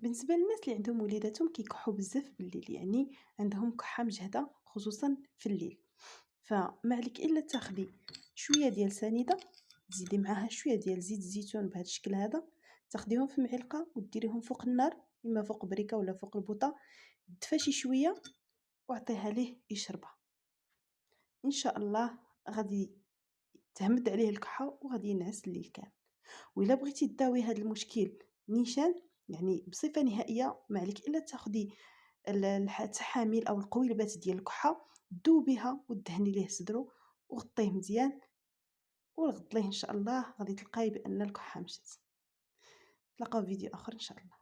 بالنسبة للناس اللي عندهم وليداتهم كيكحوا بزاف بالليل، يعني عندهم كحة مجهدة خصوصًا في الليل، فما عليك إلا تاخدي شوية ديال سنيدة، تزيدي معاها شوية ديال زيت الزيتون بهذا الشكل هذا، تاخديهم في معلقة وديريهم فوق النار، إما فوق بريكة ولا فوق البوطة، دفى شي شوية وعطيها ليه يشربها، إن شاء الله غادي تهمد عليه الكحة وغادي ينعس الليل كامل. وإلا بغيتي داوي هذا المشكل نيشان، يعني بصفة نهائية، ما عليك إلا تاخدي التحاميل أو القويلبات ديال الكحة، دوبيها ودهني ليه صدرو وغطيه مزيان ورغد ليه، إن شاء الله غادي تلقاي بأن الكحة مشات. نتلاقاو في فيديو آخر إن شاء الله.